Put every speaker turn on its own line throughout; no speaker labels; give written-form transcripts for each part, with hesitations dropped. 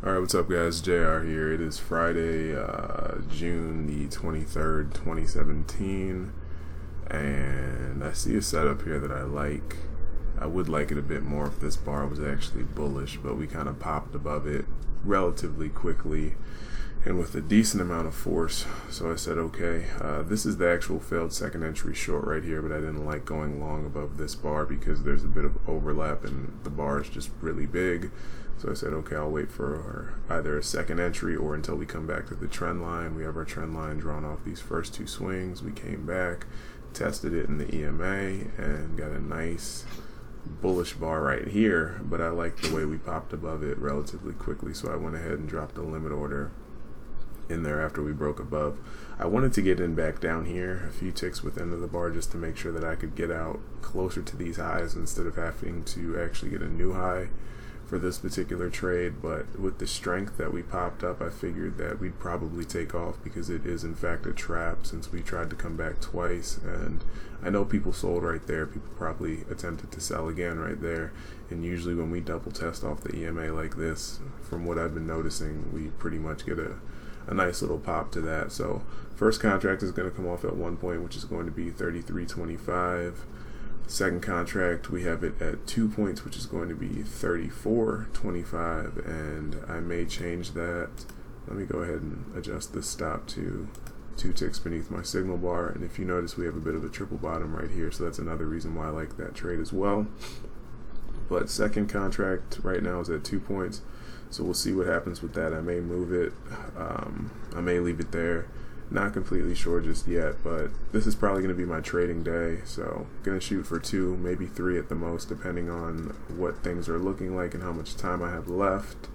Alright, what's up guys? JR here. It is Friday, June the 23rd, 2017, and I see a setup here that I like. I would like it a bit more if this bar was actually bullish, but we kind of popped above it relatively quickly and with a decent amount of force. So I said, okay, this is the actual failed second entry short right here, but I didn't like going long above this bar because there's a bit of overlap and the bar is just really big. So I said, okay, I'll wait for either a second entry or until we come back to the trend line. We have our trend line drawn off these first two swings. We came back, tested it in the EMA, and got a nice bullish bar right here, but I like the way we popped above it relatively quickly, so I went ahead and dropped a limit order in there after we broke above. I wanted to get in back down here a few ticks within the bar just to make sure that I could get out closer to these highs instead of having to actually get a new high for this particular trade. But with the strength that we popped up, I figured that we'd probably take off because it is in fact a trap since we tried to come back twice, and I know people sold right there. People probably attempted to sell again right there, and usually when we double test off the EMA like this, from what I've been noticing, we pretty much get a nice little pop to that. So first contract is going to come off at 1 point, which is going to be 33.25. Second contract, we have it at 2 points, which is going to be 34.25, and I may change that. Let me go ahead and adjust this stop to 2 ticks beneath my signal bar, and if you notice, we have a bit of a triple bottom right here, so that's another reason why I like that trade as well. But second contract right now is at 2 points, so we'll see what happens with that. I may move it, I may leave it there. Not completely sure just yet, but this is probably going to be my trading day, so I'm going to shoot for 2, maybe 3 at the most, depending on what things are looking like and how much time I have left.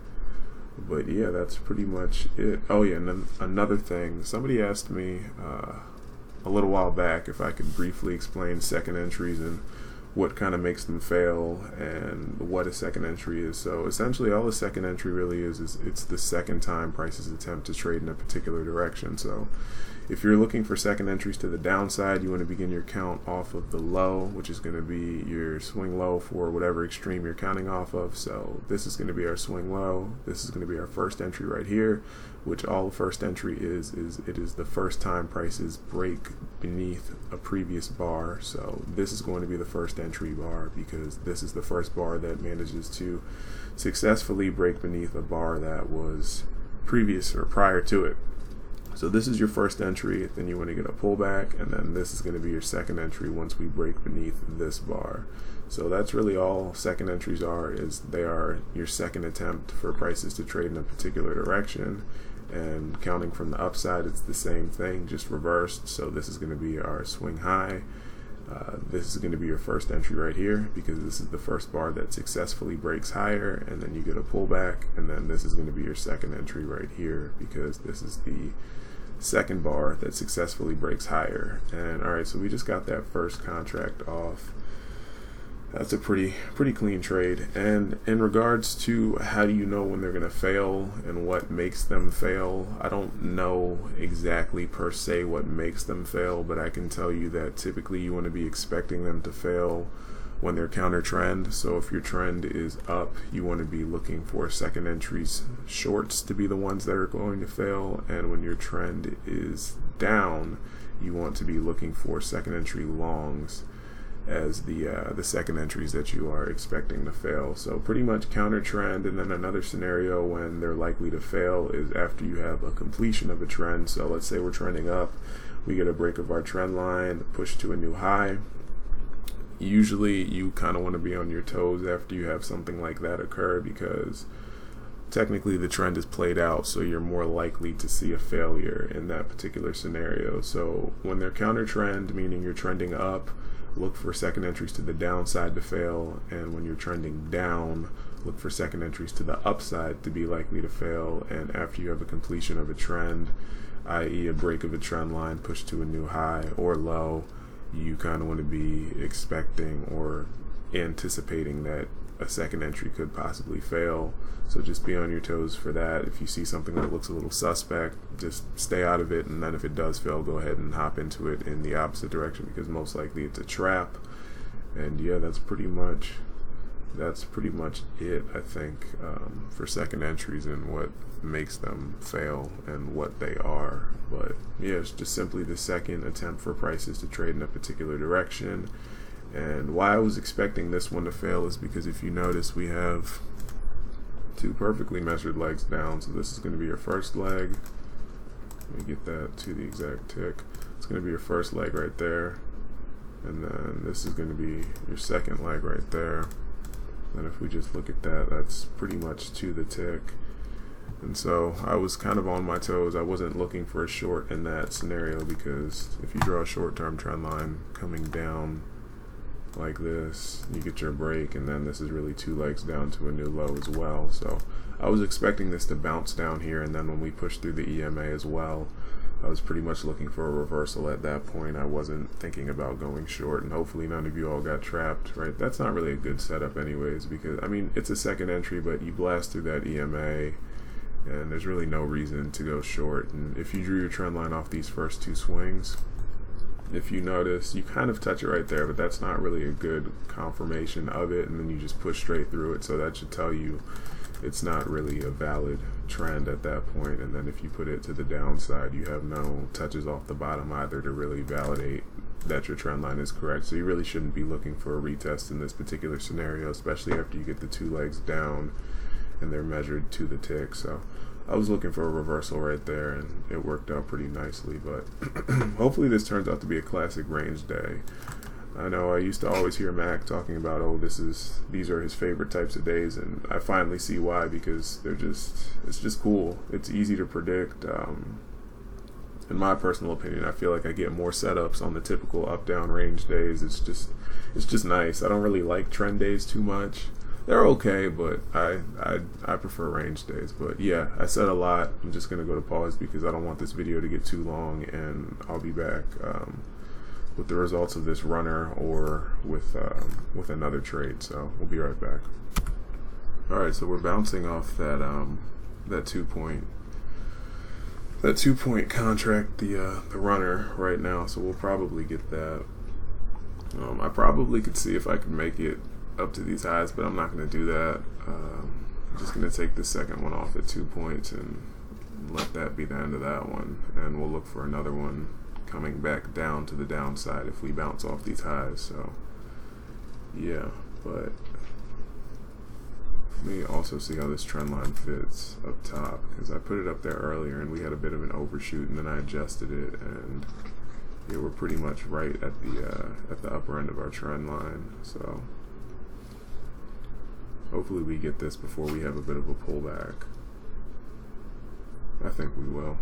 But yeah, that's pretty much it. Oh yeah, and then another thing, somebody asked me a little while back if I could briefly explain second entries and what kind of makes them fail and what a second entry is. So essentially all a second entry really is it's the second time prices attempt to trade in a particular direction. So if you're looking for second entries to the downside, you want to begin your count off of the low, which is going to be your swing low for whatever extreme you're counting off of. So this is going to be our swing low. This is going to be our first entry right here, which all the first entry is it is the first time prices break beneath a previous bar. So this is going to be the first entry bar because this is the first bar that manages to successfully break beneath a bar that was previous or prior to it. So this is your first entry, then you want to get a pullback, and then this is going to be your second entry once we break beneath this bar. So that's really all second entries are, is they are your second attempt for prices to trade in a particular direction. And counting from the upside, it's the same thing, just reversed. So this is going to be our swing high. This is going to be your first entry right here because this is the first bar that successfully breaks higher, and then you get a pullback, and then this is going to be your second entry right here because this is the second bar that successfully breaks higher. And alright, so we just got that first contract off. That's a pretty clean trade. And in regards to how do you know when they're going to fail and what makes them fail, I don't know exactly per se what makes them fail, but I can tell you that typically you want to be expecting them to fail when they're counter trend. So if your trend is up, you want to be looking for second entries shorts to be the ones that are going to fail, and when your trend is down, you want to be looking for second entry longs as the second entries that you are expecting to fail. So pretty much counter trend. And then another scenario when they're likely to fail is after you have a completion of a trend. So let's say we're trending up, we get a break of our trend line, push to a new high. Usually you kind of want to be on your toes after you have something like that occur because technically the trend is played out, so you're more likely to see a failure in that particular scenario. So when they're counter trend, meaning you're trending up, look for second entries to the downside to fail, and when you're trending down, look for second entries to the upside to be likely to fail. And after you have a completion of a trend, i.e. a break of a trend line, push to a new high or low, you kind of want to be expecting or anticipating that a second entry could possibly fail. So just be on your toes for that. If you see something that looks a little suspect, just stay out of it, and then if it does fail, go ahead and hop into it in the opposite direction because most likely it's a trap. And yeah, that's pretty much that's pretty much it, I think, for second entries and what makes them fail and what they are. But yeah, it's just simply the second attempt for prices to trade in a particular direction. And why I was expecting this one to fail is because if you notice, we have two perfectly measured legs down. So this is going to be your first leg. Let me get that to the exact tick. It's going to be your first leg right there. And then this is going to be your second leg right there. And if we just look at that, that's pretty much to the tick. And so I was kind of on my toes. I wasn't looking for a short in that scenario, because if you draw a short-term trend line coming down like this, you get your break, and then this is really two legs down to a new low as well. So I was expecting this to bounce down here, and then when we push through the EMA as well, I was pretty much looking for a reversal at that point. I wasn't thinking about going short, and hopefully none of you all got trapped, right? That's not really a good setup anyways, because I mean, it's a second entry, but you blast through that EMA and there's really no reason to go short. And if you drew your trend line off these first two swings, if you notice, you kind of touch it right there, but that's not really a good confirmation of it, and then you just push straight through it. So that should tell you it's not really a valid trend at that point. And then if you put it to the downside, you have no touches off the bottom either to really validate that your trend line is correct. So you really shouldn't be looking for a retest in this particular scenario, especially after you get the two legs down and they're measured to the tick. So I was looking for a reversal right there, and it worked out pretty nicely. But hopefully this turns out to be a classic range day. I know I used to always hear Mac talking about, oh, these are his favorite types of days, and I finally see why, because it's just cool. It's easy to predict. In my personal opinion, I feel like I get more setups on the typical up-down range days. It's just nice. I don't really like trend days too much. They're okay, but I prefer range days. But yeah, I said a lot. I'm just gonna go to pause because I don't want this video to get too long, and I'll be back with the results of this runner or with another trade. So we'll be right back. All right, so we're bouncing off that 2 point contract, the runner right now. So we'll probably get that. I probably could see if I could make it up to these highs, but I'm not going to do that. I'm just going to take the second one off at 2 points and let that be the end of that one, and we'll look for another one coming back down to the downside if we bounce off these highs. So yeah, but let me also see how this trend line fits up top, because I put it up there earlier and we had a bit of an overshoot, and then I adjusted it, and yeah, we're pretty much right at the upper end of our trend line. So hopefully we get this before we have a bit of a pullback. I think we will.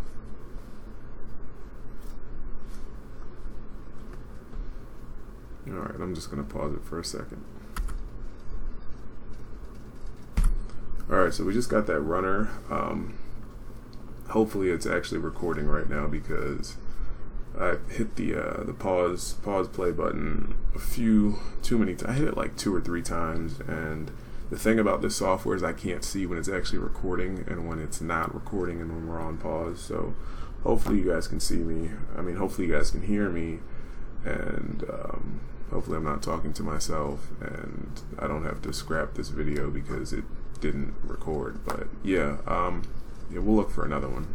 Alright, I'm just going to pause it for a second. Alright, so we just got that runner. Hopefully it's actually recording right now, because I hit the pause play button too many times. I hit it like 2 or 3 times, and the thing about this software is I can't see when it's actually recording and when it's not recording and when we're on pause. So hopefully you guys can see me. I mean, hopefully you guys can hear me, and hopefully I'm not talking to myself and I don't have to scrap this video because it didn't record. But yeah, we'll look for another one.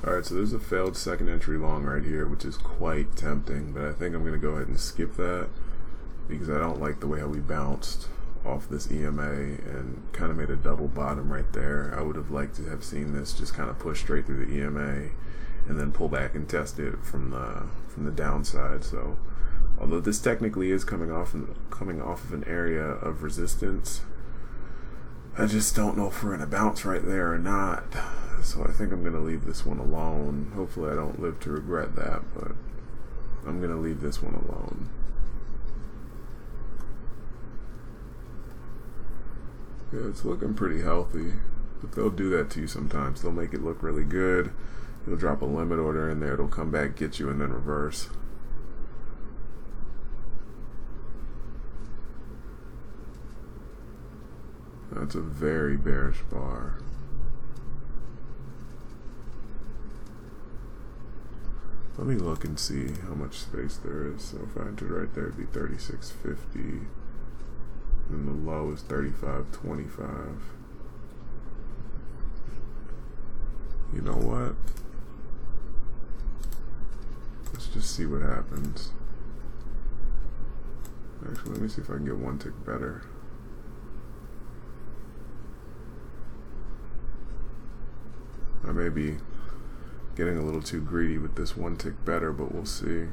Alright, so there's a failed second entry long right here, which is quite tempting, but I think I'm going to go ahead and skip that, because I don't like the way how we bounced off this EMA and kind of made a double bottom right there. I would have liked to have seen this just kind of push straight through the EMA and then pull back and test it from the downside. So although this technically is coming off of an area of resistance, I just don't know if we're gonna bounce right there or not. So I think I'm gonna leave this one alone. Hopefully I don't live to regret that, but I'm gonna leave this one alone. Yeah, it's looking pretty healthy, but they'll do that to you sometimes. They'll make it look really good. You'll drop a limit order in there, it'll come back, get you, and then reverse. That's a very bearish bar. Let me look and see how much space there is. So if I entered right there, it'd be 36.50. and the low is 35.25. You know what? Let's just see what happens. Actually, let me see if I can get one tick better. I may be getting a little too greedy with this one tick better, but we'll see.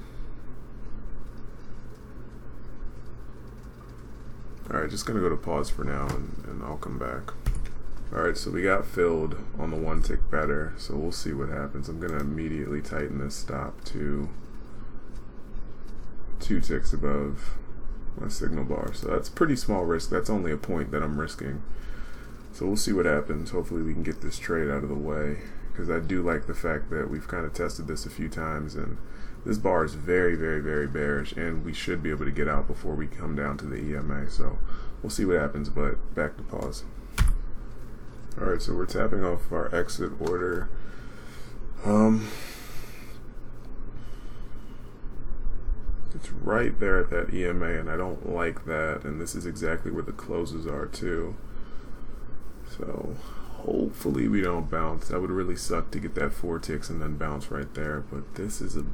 Alright, just gonna go to pause for now and I'll come back. Alright, so we got filled on the one tick better, so we'll see what happens. I'm gonna immediately tighten this stop to 2 ticks above my signal bar. So that's pretty small risk. That's only a point that I'm risking. So we'll see what happens. Hopefully we can get this trade out of the way, because I do like the fact that we've kind of tested this a few times and this bar is very, very, very bearish, and we should be able to get out before we come down to the EMA. So we'll see what happens, but back to pause. Alright, so we're tapping off our exit order. It's right there at that EMA, and I don't like that, and this is exactly where the closes are too. So hopefully we don't bounce. That would really suck to get that 4 ticks and then bounce right there, but this is a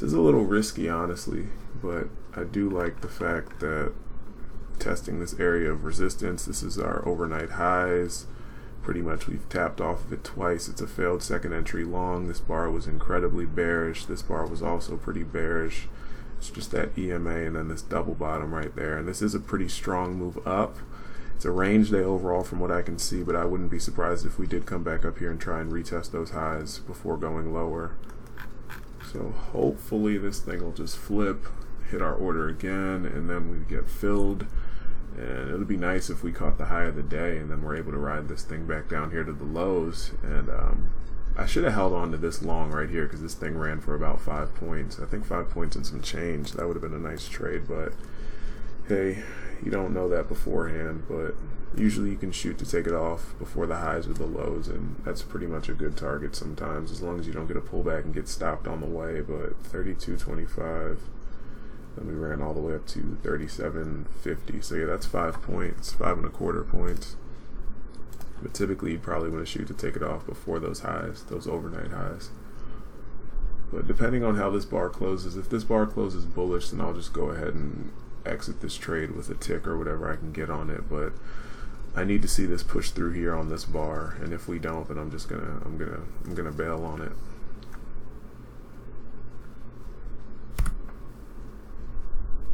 little risky, honestly, but I do like the fact that testing this area of resistance, this is our overnight highs. Pretty much we've tapped off of it twice. It's a failed second entry long. This bar was incredibly bearish. This bar was also pretty bearish. It's just that EMA and then this double bottom right there, and this is a pretty strong move up. It's a range day overall from what I can see, but I wouldn't be surprised if we did come back up here and try and retest those highs before going lower. So hopefully this thing will just flip, hit our order again, and then we get filled. And it'll be nice if we caught the high of the day and then we're able to ride this thing back down here to the lows. And I should have held on to this long right here, because this thing ran for about 5 points. I think 5 points and some change. That would have been a nice trade, but hey, you don't know that beforehand, but usually you can shoot to take it off before the highs or the lows, and that's pretty much a good target sometimes, as long as you don't get a pullback and get stopped on the way. But 32.25, then we ran all the way up to 37.50, so yeah, that's 5 points, 5.25 points. But typically you probably want to shoot to take it off before those highs, those overnight highs. But depending on how this bar closes, if this bar closes bullish, then I'll just go ahead and exit this trade with a tick or whatever I can get on it. But I need to see this push through here on this bar, and if we don't, then I'm gonna bail on it.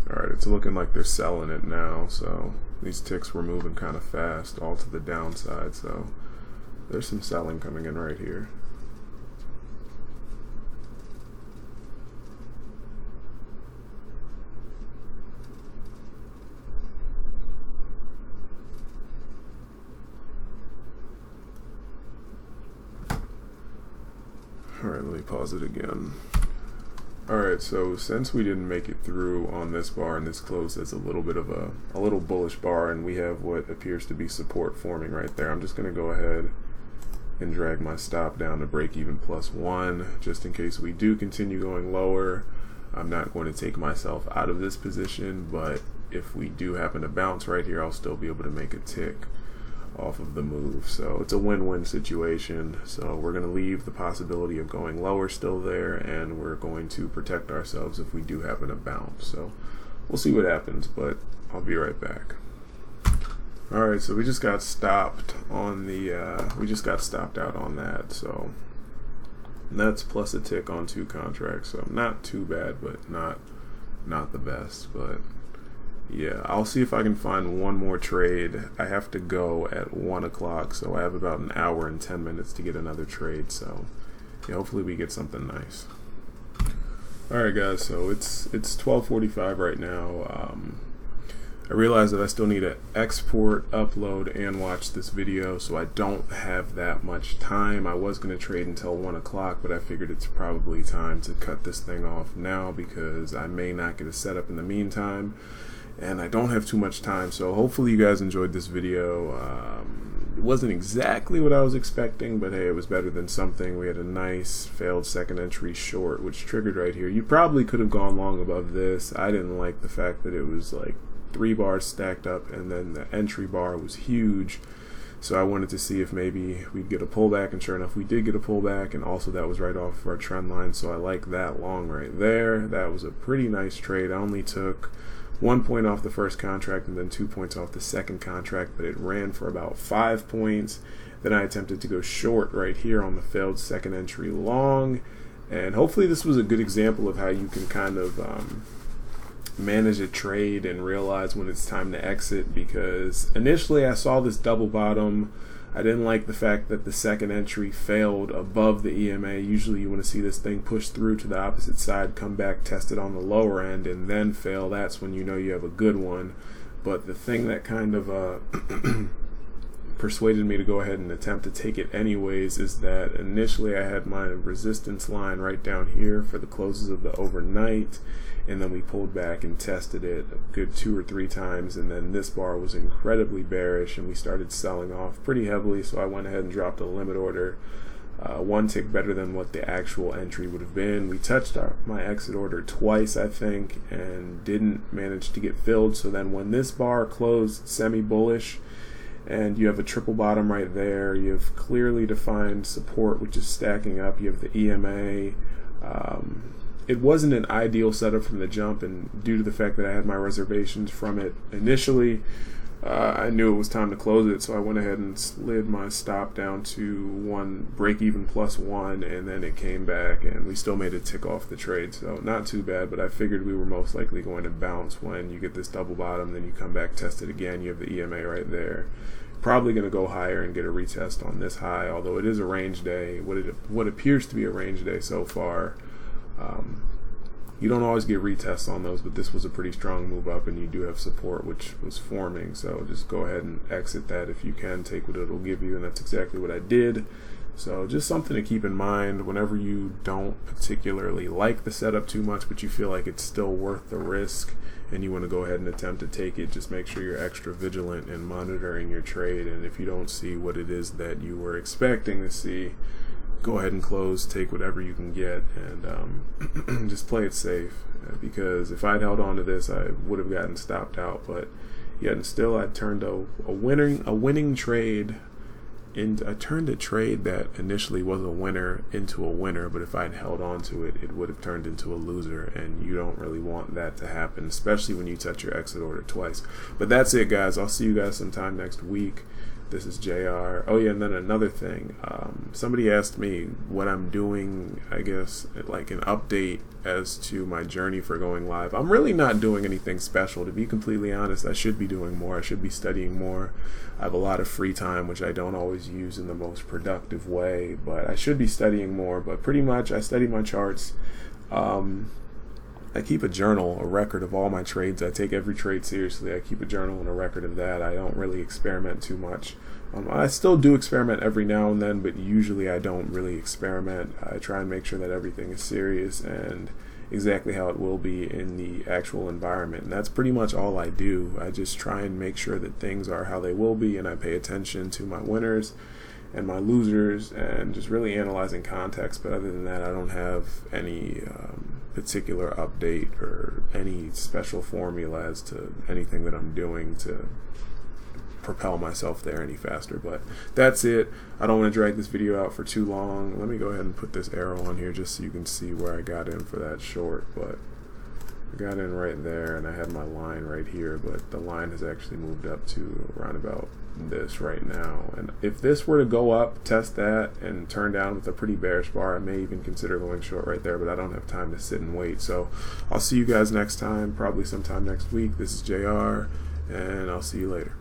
Alright, it's looking like they're selling it now, so these ticks were moving kind of fast, all to the downside, so there's some selling coming in right here. Alright, let me pause it again. Alright, so since we didn't make it through on this bar, and this closed as a little bit of a little bullish bar, and we have what appears to be support forming right there, I'm just going to go ahead and drag my stop down to break even +1, just in case we do continue going lower. I'm not going to take myself out of this position, but if we do happen to bounce right here, I'll still be able to make a tick off of the move. So it's a win-win situation. So we're going to leave the possibility of going lower still there, and we're going to protect ourselves if we do happen to bounce. So we'll see what happens, but I'll be right back. Alright, so we just got stopped on the we just got stopped out on that, so that's plus a tick on 2 contracts, so not too bad, but not the best. But yeah, I'll see if I can find one more trade. I have to go at 1 o'clock, so I have about an hour and 10 minutes to get another trade. So yeah, hopefully we get something nice. Alright guys, so it's 12:45 right now. I realize that I still need to export, upload, and watch this video, so I don't have that much time. I was going to trade until 1 o'clock, but I figured it's probably time to cut this thing off now, because I may not get a setup in the meantime, and I don't have too much time. So hopefully you guys enjoyed this video. It wasn't exactly what I was expecting, but hey, it was better than something. We had a nice failed second entry short, which triggered right here. You probably could have gone long above this. I didn't like the fact that it was like 3 bars stacked up, and then the entry bar was huge. So I wanted to see if maybe we'd get a pullback, and sure enough we did get a pullback, and also that was right off our trend line, so I like that long right there. That was a pretty nice trade. I only took 1 point off the first contract and then 2 points off the second contract, but it ran for about 5 points. Then I attempted to go short right here on the failed second entry long, and hopefully this was a good example of how you can kind of manage a trade and realize when it's time to exit, because initially I saw this double bottom. I didn't like the fact that the second entry failed above the EMA. Usually you want to see this thing push through to the opposite side, come back, test it on the lower end, and then fail. That's when you know you have a good one. But the thing that kind of persuaded me to go ahead and attempt to take it anyways is that initially I had my resistance line right down here for the closes of the overnight, and then we pulled back and tested it a good 2 or 3 times, and then this bar was incredibly bearish and we started selling off pretty heavily, so I went ahead and dropped a limit order 1 tick better than what the actual entry would have been. We touched my exit order twice, I think, and didn't manage to get filled. So then when this bar closed semi-bullish, and you have a triple bottom right there, you have clearly defined support which is stacking up, you have the EMA. It wasn't an ideal setup from the jump, and due to the fact that I had my reservations from it initially, I knew it was time to close it, so I went ahead and slid my stop down to 1 break even plus 1, and then it came back and we still made a tick off the trade, so not too bad. But I figured we were most likely going to bounce when you get this double bottom, then you come back, test it again, you have the EMA right there. Probably going to go higher and get a retest on this high, although it is a range day, what appears to be a range day so far. You don't always get retests on those, but this was a pretty strong move up, and you do have support which was forming, so just go ahead and exit that if you can, take what it'll give you, and that's exactly what I did. So just something to keep in mind whenever you don't particularly like the setup too much, but you feel like it's still worth the risk and you want to go ahead and attempt to take it. Just make sure you're extra vigilant in monitoring your trade, and if you don't see what it is that you were expecting to see, go ahead and close, take whatever you can get, and just play it safe, because if I'd held on to this I would have gotten stopped out. But yet and still I turned a winning trade I turned a trade that initially was a winner into a winner, but if I'd held on to it, it would have turned into a loser, and you don't really want that to happen, especially when you touch your exit order twice. But that's it, guys. I'll see you guys sometime next week. This is JR. Oh yeah, and then another thing. Somebody asked me what I'm doing, I guess, like an update as to my journey for going live. I'm really not doing anything special, to be completely honest. I should be doing more. I should be studying more. I have a lot of free time, which I don't always use in the most productive way, but I should be studying more. But pretty much I study my charts. I keep a journal, a record of all my trades. I take every trade seriously. I keep a journal and a record of that. I don't really experiment too much. I still do experiment every now and then, but usually I don't really experiment. I try and make sure that everything is serious and exactly how it will be in the actual environment. And that's pretty much all I do. I just try and make sure that things are how they will be, and I pay attention to my winners and my losers and just really analyzing context. But other than that, I don't have any particular update or any special formula as to anything that I'm doing to propel myself there any faster. But that's it. I don't want to drag this video out for too long. Let me go ahead and put this arrow on here just so you can see where I got in for that short. But I got in right there, and I had my line right here, but the line has actually moved up to around about this right now. And if this were to go up, test that, and turn down with a pretty bearish bar, I may even consider going short right there, but I don't have time to sit and wait. So I'll see you guys next time, probably sometime next week. This is JR, and I'll see you later.